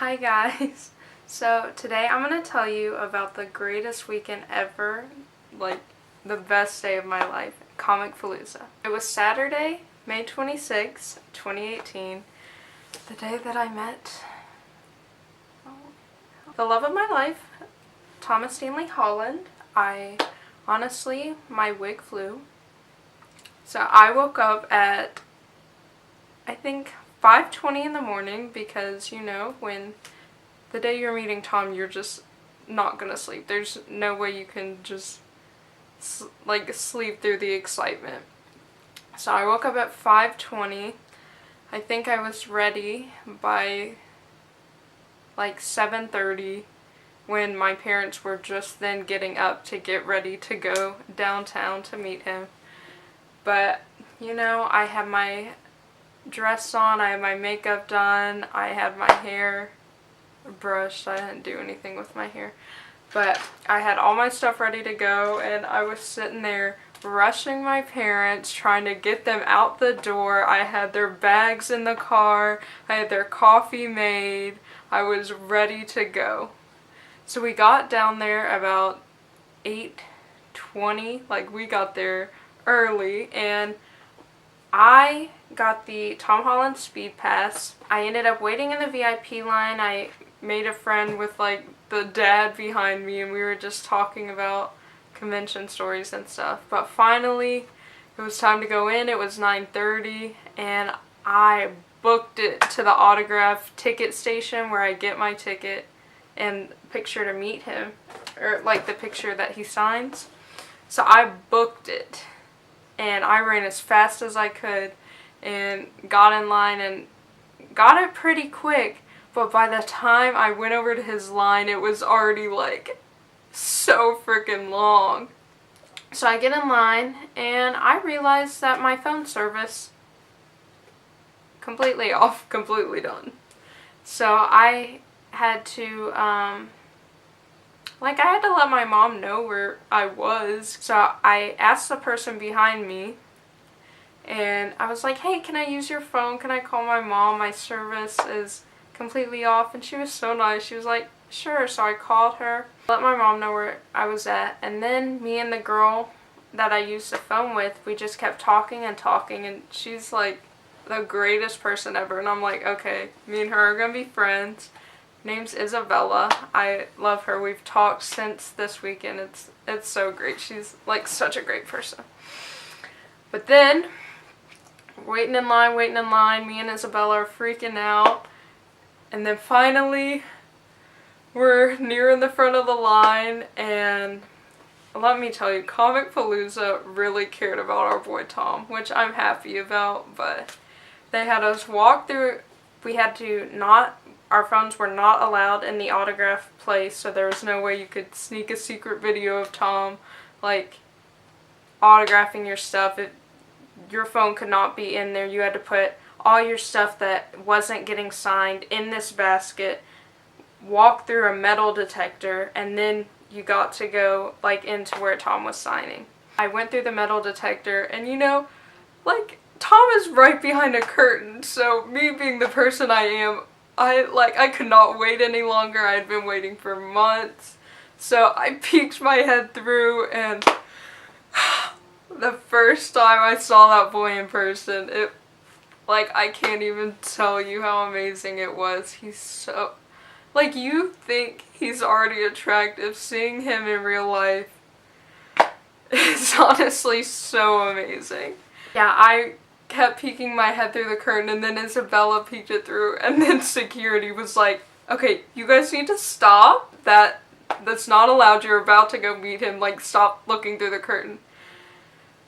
Hi guys! So today I'm going to tell you about the greatest weekend ever, like the best day of my life, comicpalooza. It was Saturday, May 26, 2018, the day that I met the love of my life, Thomas Stanley Holland. Honestly, my wig flew. So I woke up at, I think, 5:20 in the morning because, you know, when the day you're meeting Tom, you're just not gonna sleep. There's no way you can just sleep through the excitement. So I woke up at 5:20. I think I was ready by like 7:30 when my parents were just then getting up to get ready to go downtown to meet him. But, you know, I had my dress on, I had my makeup done, I had my hair brushed. I didn't do anything with my hair. But I had all my stuff ready to go, and I was sitting there rushing my parents, trying to get them out the door. I had their bags in the car, I had their coffee made, I was ready to go. So we got down there about 8:20, like we got there early, and I got the Tom Holland Speed Pass. I ended up waiting in the VIP line. I made a friend with like the dad behind me, and we were just talking about convention stories and stuff. But finally, it was time to go in. It was 9:30, and I booked it to the autograph ticket station where I get my ticket and picture to meet him, or like the picture that he signs. So I booked it, and I ran as fast as I could and got in line and got it pretty quick. But by the time I went over to his line, it was already like so freaking long. So I get in line and I realized that my phone service completely off, completely done. So I had to I had to let my mom know where I was. So I asked the person behind me, and I was like, hey, can I use your phone? Can I call my mom? My service is completely off. And she was so nice. She was like, sure. So I called her, let my mom know where I was at, and then me and the girl that I used the phone with, we just kept talking and talking, and she's like the greatest person ever. And I'm like, okay, me and her are gonna be friends. Name's Isabella. I love her. We've talked since this weekend. It's so great. She's like such a great person. But then waiting in line, me and Isabella are freaking out. And then finally we're nearing the front of the line, and let me tell you, comicpalooza really cared about our boy Tom, which I'm happy about. But they had us walk through. We had to not, our phones were not allowed in the autograph place, so there was no way you could sneak a secret video of Tom, like, autographing your stuff. Your phone could not be in there. You had to put all your stuff that wasn't getting signed in this basket, walk through a metal detector, and then you got to go, like, into where Tom was signing. I went through the metal detector, and you know, like, Tom is right behind a curtain, so me being the person I am, I could not wait any longer. I had been waiting for months. So I peeked my head through, and the first time I saw that boy in person, I can't even tell you how amazing it was. He's so, you think he's already attractive. Seeing him in real life is honestly so amazing. Yeah, I kept peeking my head through the curtain, and then Isabella peeked it through, and then security was like, okay, you guys need to stop. That's not allowed. You're about to go meet him. Like, stop looking through the curtain.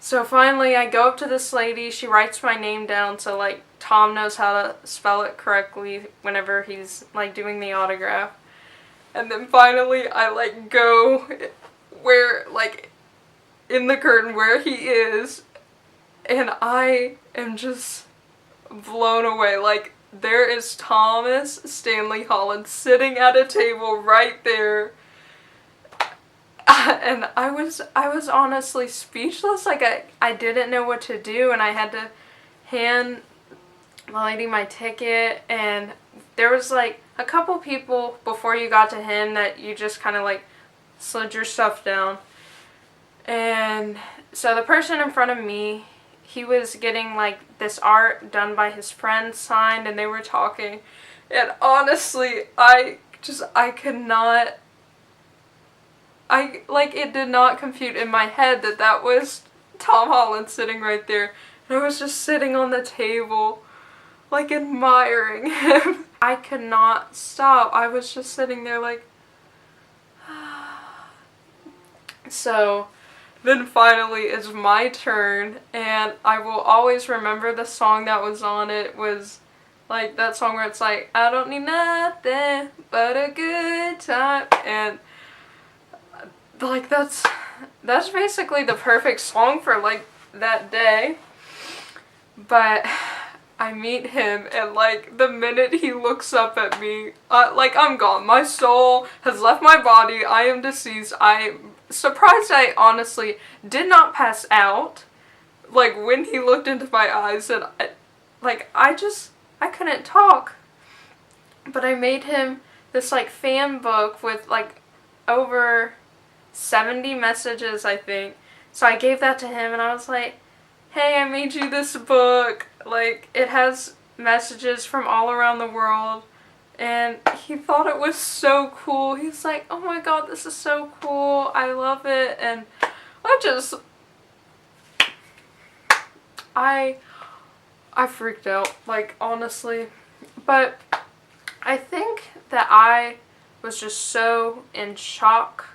So finally I go up to this lady. She writes my name down so like Tom knows how to spell it correctly whenever he's like doing the autograph. And then finally I like go where, like, in the curtain where he is, and I am just blown away. Like, there is Thomas Stanley Holland sitting at a table right there. And I was honestly speechless. Like, I didn't know what to do, and I had to hand the lady my ticket, and there was like a couple people before you got to him that you just kind of like slid your stuff down. And so the person in front of me, he was getting like this art done by his friend signed, and they were talking. And honestly, I could not, it did not compute in my head that that was Tom Holland sitting right there. And I was just sitting on the table, like, admiring him. I could not stop. I was just sitting there like, so then finally it's my turn, and I will always remember the song that was on it. Was like that song where it's like, I don't need nothing but a good time, and like that's basically the perfect song for like that day. But I meet him, and like the minute he looks up at me, like I'm gone. My soul has left my body. I am deceased. I'm surprised I honestly did not pass out. Like when he looked into my eyes, and I couldn't talk. But I made him this like fan book with like over 70 messages, I think. So I gave that to him, and I was like, hey, I made you this book. Like, it has messages from all around the world. And he thought it was so cool. He's like, oh my god, this is so cool. I love it. And I freaked out, like, honestly. But I think that I was just so in shock.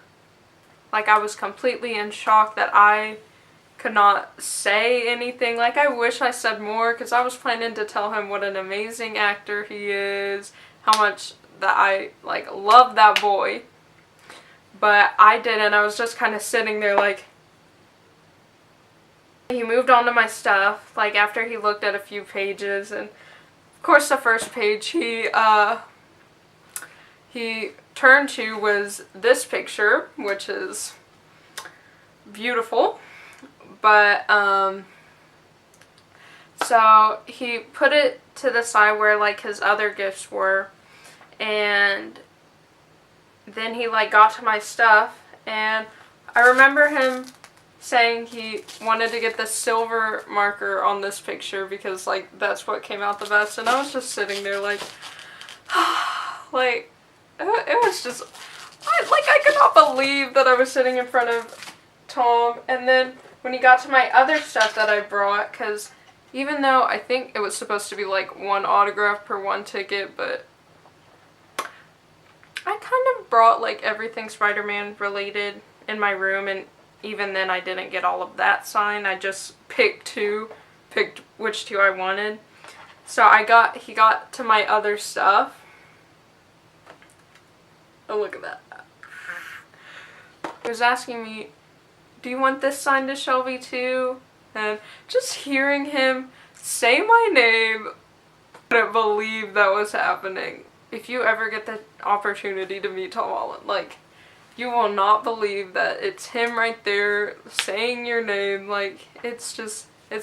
Like, I was completely in shock that I could not say anything. Like, I wish I said more, because I was planning to tell him what an amazing actor he is, how much that I, like, love that boy. But I didn't. I was just kind of sitting there, like, he moved on to my stuff, like, after he looked at a few pages, and of course the first page he turned to was this picture, which is beautiful. But, so he put it to the side where, like, his other gifts were, and then he, like, got to my stuff, and I remember him saying he wanted to get the silver marker on this picture because, like, that's what came out the best, and I was just sitting there, like, like, it was just, I could not believe that I was sitting in front of Tom. And then when he got to my other stuff that I brought, because even though I think it was supposed to be like one autograph per one ticket, but I kind of brought like everything Spider-Man related in my room, and even then I didn't get all of that signed. I just picked which two I wanted. So he got to my other stuff. Oh, look at that. He was asking me, do you want this signed to Shelby too? And just hearing him say my name, I couldn't believe that was happening. If you ever get the opportunity to meet Tom Holland, like, you will not believe that it's him right there saying your name. Like, it's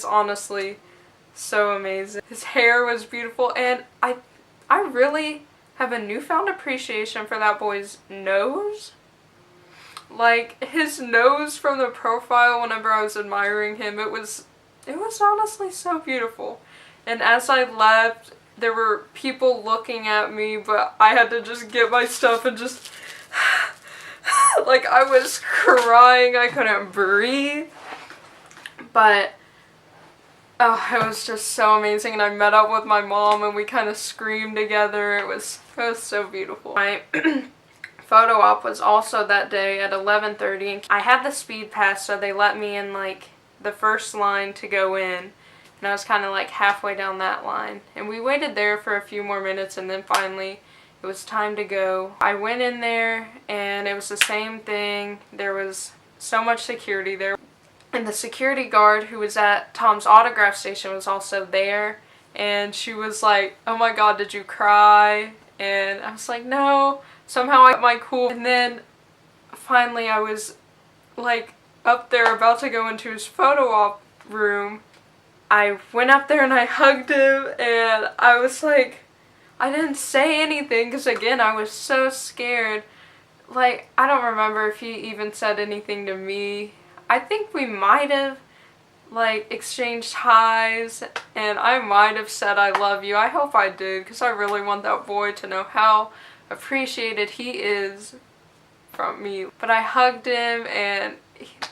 honestly so amazing. His hair was beautiful, and I really have a newfound appreciation for that boy's nose. Like, his nose from the profile whenever I was admiring him, it was honestly so beautiful. And as I left, there were people looking at me, but I had to just get my stuff and just, like, I was crying, I couldn't breathe. But, oh, it was just so amazing, and I met up with my mom, and we kind of screamed together. It was so beautiful. My photo op was also that day at 11:30. I had the speed pass, so they let me in, like, the first line to go in, and I was kind of, like, halfway down that line. And we waited there for a few more minutes, and then finally it was time to go. I went in there, and it was the same thing. There was so much security there. And the security guard who was at Tom's autograph station was also there, and she was like, oh my god, did you cry? And I was like, no. Somehow I got my cool. And then finally I was like up there about to go into his photo op room. I went up there and I hugged him, and I was like, I didn't say anything because, again, I was so scared. Like, I don't remember if he even said anything to me. I think we might have, like, exchanged highs, and I might have said I love you. I hope I did, because I really want that boy to know how appreciated he is from me. But I hugged him, and,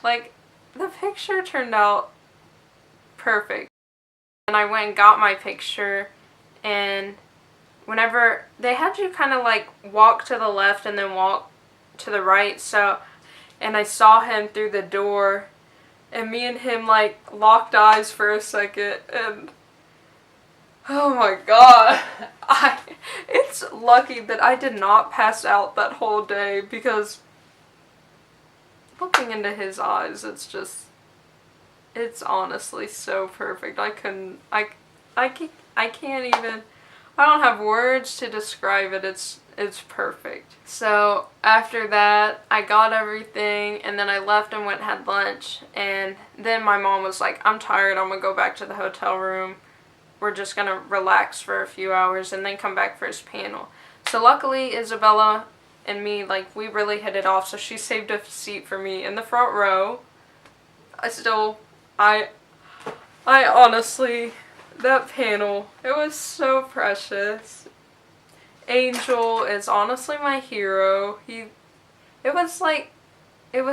like, the picture turned out perfect. And I went and got my picture, and whenever they had you kind of like walk to the left and then walk to the right, and I saw him through the door, and me and him like locked eyes for a second, and oh my god, it's lucky that I did not pass out that whole day, because looking into his eyes, it's honestly so perfect. I can't even, I don't have words to describe it. It's perfect. So after that, I got everything, and then I left and went and had lunch, and then my mom was like, I'm tired, I'm gonna go back to the hotel room. We're just gonna relax for a few hours and then come back for his panel. So luckily, Isabella and me, like, we really hit it off, so she saved a seat for me in the front row. I honestly, that panel, it was so precious. Angel is honestly my hero. It was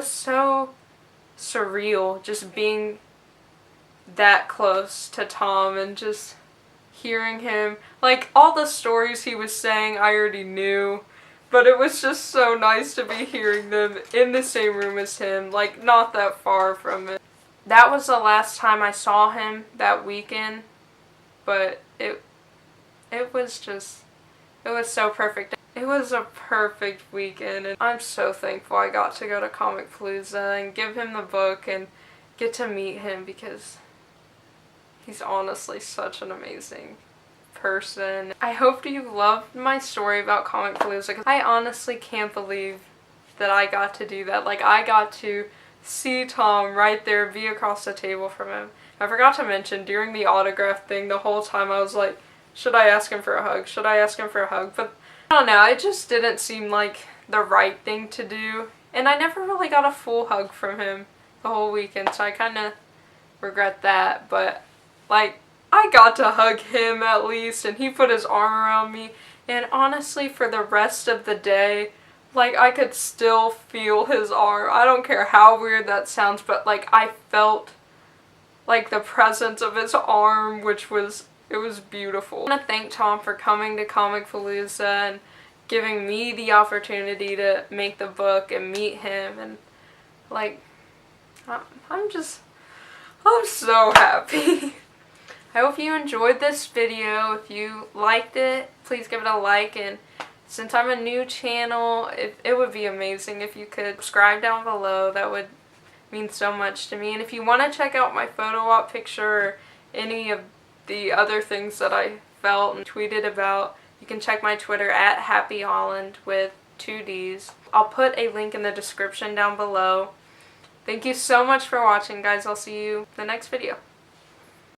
so surreal just being that close to Tom and just hearing him. Like, all the stories he was saying I already knew, but it was just so nice to be hearing them in the same room as him, like, not that far from it. That was the last time I saw him that weekend, but it was so perfect. It was a perfect weekend, and I'm so thankful I got to go to Comicpalooza and give him the book and get to meet him, because he's honestly such an amazing person. I hope you loved my story about Comicpalooza, because I honestly can't believe that I got to do that. Like, I got to see Tom right there, be across the table from him. I forgot to mention, during the autograph thing, the whole time I was like, should I ask him for a hug? Should I ask him for a hug? But I don't know, it just didn't seem like the right thing to do. And I never really got a full hug from him the whole weekend, so I kind of regret that. But, like, I got to hug him at least, and he put his arm around me. And honestly, for the rest of the day, like, I could still feel his arm. I don't care how weird that sounds, but, like, I felt, like, the presence of his arm, it was beautiful. I want to thank Tom for coming to Comicpalooza and giving me the opportunity to make the book and meet him, and, like, I'm so happy. I hope you enjoyed this video. If you liked it, please give it a like, and since I'm a new channel, it would be amazing if you could subscribe down below. That would mean so much to me. And if you want to check out my photo op picture or any of the other things that I felt and tweeted about, you can check my Twitter at Happy Holland with 2 Ds. I'll put a link in the description down below. Thank you so much for watching, guys. I'll see you in the next video.